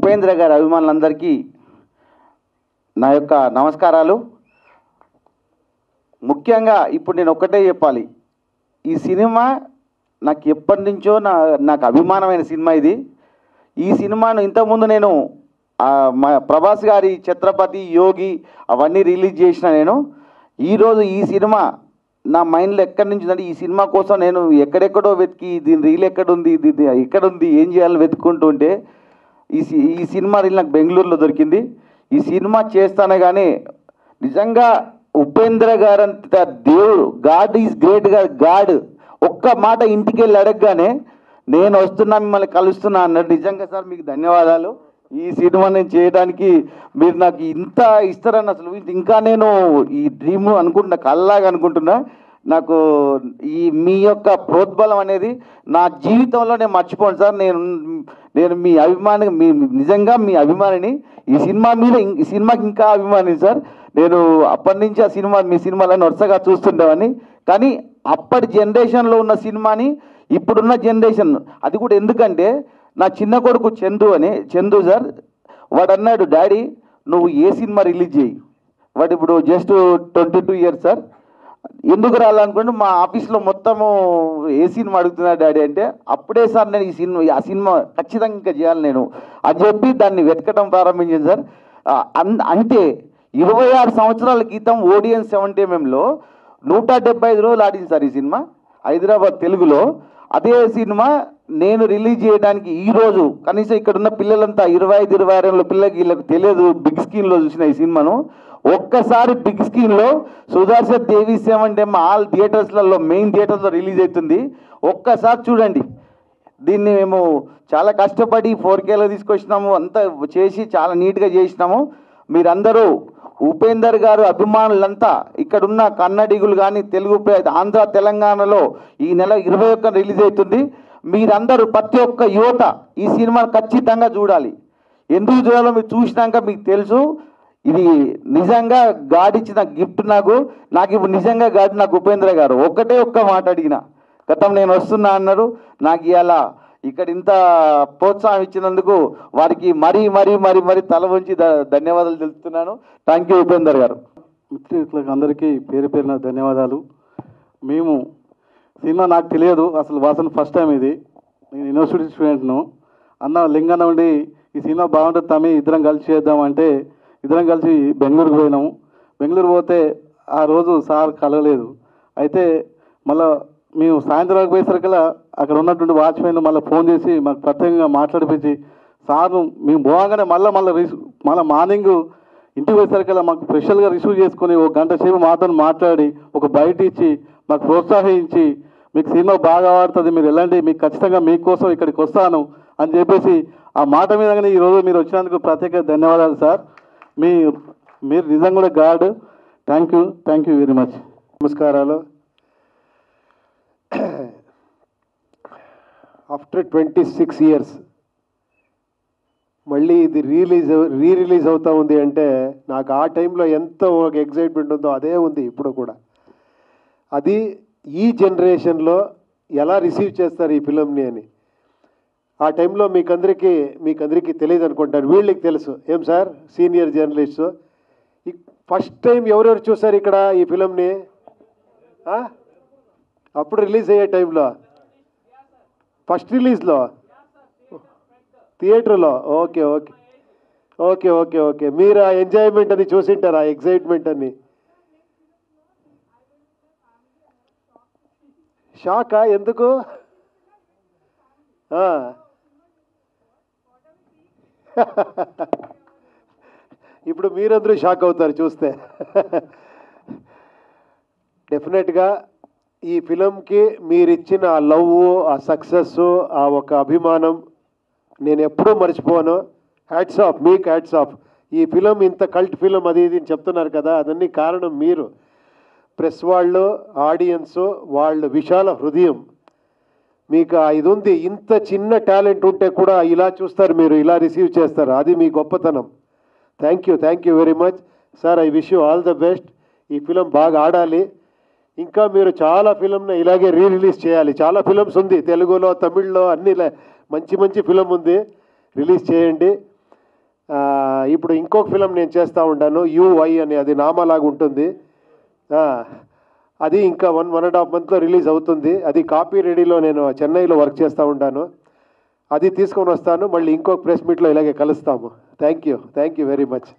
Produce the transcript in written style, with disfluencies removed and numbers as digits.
ఉపేంద్ర గారి అభిమానులందరికీ నా యొక్క నమస్కారాలు. ముఖ్యంగా ఇప్పుడు నేను ఒక్కటే చెప్పాలి, ఈ సినిమా నాకు ఎప్పటి నుంచో నాకు అభిమానమైన సినిమా ఇది. ఈ సినిమాను ఇంతకుముందు నేను మా ప్రభాస్ గారి ఛత్రపతి, యోగి అవన్నీ రిలీజ్ చేసిన నేను. ఈరోజు ఈ సినిమా నా మైండ్లో ఎక్కడి నుంచి అంటే ఈ సినిమా కోసం నేను ఎక్కడెక్కడో వెతికి దీని రీల్ ఎక్కడుంది, ఇది ఎక్కడుంది, ఏం చేయాలో వెతుక్కుంటుంటే ఈ సినిమా రీల్ నాకు బెంగళూరులో దొరికింది. ఈ సినిమా చేస్తానే కానీ నిజంగా ఉపేంద్ర గారంత దేవుడు, గాడ్ ఈజ్ గ్రేట్ గా, గాడ్ ఒక్క మాట ఇంటికి వెళ్ళి అడగగానే నేను వస్తున్నా, మిమ్మల్ని కలుస్తున్నా అన్నాడు. నిజంగా సార్ మీకు ధన్యవాదాలు. ఈ సినిమా నేను చేయడానికి మీరు నాకు ఇంత ఇస్తారని అసలు ఇంకా నేను ఈ డ్రీమ్ అనుకుంటున్నా, కల్లాగా అనుకుంటున్నా. నాకు ఈ మీ యొక్క ప్రోద్బలం అనేది నా జీవితంలో నేను మర్చిపోను సార్. నేను మీ అభిమాని, నిజంగా మీ అభిమానిని. ఈ సినిమాకి ఇంకా అభిమాని సార్. నేను అప్పటి నుంచి ఆ సినిమా, మీ సినిమాలను వరుసగా చూస్తుండేవాడిని. కానీ అప్పటి జనరేషన్లో ఉన్న సినిమాని ఇప్పుడున్న జనరేషన్, అది కూడా ఎందుకంటే నా చిన్న కొడుకు చందు సార్, వాడు అన్నాడు, డాడీ నువ్వు ఏ సినిమా రిలీజ్ చేయి. వాడు ఇప్పుడు జస్ట్ 22 ఇయర్స్ సార్. ఎందుకు రాలనుకుంటే మా ఆఫీస్లో మొత్తము ఏ సినిమా అడుగుతున్నాడు డాడీ అంటే, అప్పుడే సార్ నేను ఆ సినిమా ఖచ్చితంగా ఇంకా చేయాలి నేను అని చెప్పి దాన్ని వెతకడం ప్రారంభించాను సార్. అంటే 26 సంవత్సరాల క్రితం ఓడియన్ 70mm 175 రోజులు ఆడింది సార్ ఈ సినిమా హైదరాబాద్ తెలుగులో. అదే సినిమా నేను రిలీజ్ చేయడానికి ఈరోజు కనీసం ఇక్కడ ఉన్న పిల్లలంతా 25-26 పిల్లలకి వీళ్ళకి తెలియదు బిగ్ స్క్రీన్లో చూసిన ఈ సినిమాను. ఒక్కసారి బిగ్ స్క్రీన్లో సుదర్శన్ దేవి 70mm ఆల్ థియేటర్స్లలో, మెయిన్ థియేటర్స్లో రిలీజ్ అవుతుంది. ఒక్కసారి చూడండి. దీన్ని మేము చాలా కష్టపడి 4Kలో తీసుకొచ్చినాము, అంతా చేసి చాలా నీట్గా చేసినాము. మీరందరూ ఉపేందర్ గారు అభిమానులంతా ఇక్కడున్న కన్నడిగులు కానీ, తెలుగు ఆంధ్ర తెలంగాణలో ఈ నెల 21 రిలీజ్ అవుతుంది. మీరందరూ ప్రతి ఒక్క యువత ఈ సినిమాను ఖచ్చితంగా చూడాలి. ఎందుకు చూడాలో మీరు చూసినాక మీకు తెలుసు. ఇది నిజంగా గాడ్ ఇచ్చిన గిఫ్ట్ నాకు ఇప్పుడు నిజంగా గాడ్ నాకు ఉపేంద్ర గారు ఒక్క మాట అడిగిన గతం నేను వస్తున్నా అన్నారు. నాకు ఇలా ఇక్కడ ఇంత ప్రోత్సాహం ఇచ్చినందుకు వారికి మరీ మరీ మరీ మరీ తల వంచి ధన్యవాదాలు తెలుపుతున్నాను. థ్యాంక్ యూ ఉపేందర్ గారు. మిత్రులకు అందరికీ పేరు పేరున ధన్యవాదాలు. మేము సినిమా నాకు తెలియదు అసలు, వాసన ఫస్ట్ టైం ఇది. నేను యూనివర్సిటీ స్టూడెంట్ను. అన్న లింగన్న ఉండి ఈ సినిమా బాగుంటుంది తమ్మి, ఇద్దరం కలిసి చేద్దామంటే ఇద్దరం కలిసి బెంగళూరుకు పోయినాము. బెంగళూరు పోతే ఆ రోజు సార్ కలవలేదు. అయితే మళ్ళీ మేము సాయంత్రం పోయేసరికల్లా అక్కడ ఉన్నటువంటి వాచ్మెన్ మళ్ళీ ఫోన్ చేసి మాకు ప్రత్యేకంగా మాట్లాడిపించి సార్ను మేము పోగానే మళ్ళీ మార్నింగ్ ఇంటికి పోయేసరికల్లా మాకు స్పెషల్గా రిసీవ్ చేసుకొని 1 గంట సేపు మాతో మాట్లాడి ఒక బయట ఇచ్చి మాకు ప్రోత్సహించి మీకు సినిమా బాగా ఆడుతుంది, మీరు వెళ్ళండి, మీకు ఖచ్చితంగా మీకోసం ఇక్కడికి వస్తాను అని చెప్పేసి ఆ మాట మీదగానే ఈరోజు మీరు వచ్చినందుకు ప్రత్యేక ధన్యవాదాలు సార్. మీరు నిజంగా కూడా God. Thank you very much. నమస్కారాలు. ఆఫ్టర్ 26 ఇయర్స్ మళ్ళీ ఇది రిలీజ్ అవుతూ ఉంది అంటే నాకు ఆ టైంలో ఎంతో ఒక ఎగ్జైట్మెంట్ ఉందో అదే ఉంది ఇప్పుడు కూడా. అది ఈ జనరేషన్లో ఎలా రిసీవ్ చేస్తారు ఈ ఫిలింని అని ఆ టైంలో మీకందరికీ తెలియదు అనుకుంటారు. వీళ్ళకి తెలుసు. ఏం sir senior journalist, first time ఎవరెవరు చూసారు ఇక్కడ ఈ ఫిలింని? అప్పుడు రిలీజ్ అయ్యే టైంలో ఫస్ట్ రిలీజ్లో థియేటర్లో. Okay okay okay okay okay మీరు ఆ ఎంజాయ్మెంట్ అని చూసింటారు, ఆ ఎగ్జైట్మెంట్ అని. షాకా? ఎందుకు? ఇప్పుడు మీరందరూ షాక్ అవుతారు చూస్తే. డెఫినెట్గా ఈ ఫిలంకి మీరిచ్చిన ఆ లవ్, ఆ సక్సెస్, ఆ ఒక అభిమానం నేను ఎప్పుడూ మర్చిపోను. హ్యాట్స్ ఆఫ్, మీకు హ్యాట్స్ ఆఫ్. ఈ ఫిలం ఇంత కల్ట్ ఫిలం అది ఇది చెప్తున్నారు కదా, అదన్నీ కారణం మీరు. ప్రెస్ వాళ్ళు, ఆడియన్స్ వాళ్ళు విశాల హృదయం, మీకు ఇది ఉంది. ఇంత చిన్న టాలెంట్ ఉంటే కూడా ఇలా చూస్తారు, మీరు ఇలా రిసీవ్ చేస్తారు, అది మీ గొప్పతనం. Thank you very much sir. I wish you all the best. ఈ ఫిలం బాగా ఆడాలి. ఇంకా మీరు చాలా ఫిలంని ఇలాగే రిలీజ్ చేయాలి. చాలా ఫిలమ్స్ ఉంది తెలుగులో, తమిళ్లో, అన్ని మంచి ఫిలం ఉంది, రిలీజ్ చేయండి. ఇప్పుడు ఇంకొక ఫిలం నేను చేస్తూ ఉంటాను యుఐ అని, అది నామాలాగా ఉంటుంది. అది ఇంకా 1.5 మంత్లో రిలీజ్ అవుతుంది. అది కాపీ రెడీలో నేను చెన్నైలో వర్క్ చేస్తూ ఉంటాను. అది తీసుకొని వస్తాను. మళ్ళీ ఇంకొక ప్రెస్ మీట్లో ఇలాగే కలుస్తాము. Thank you very much.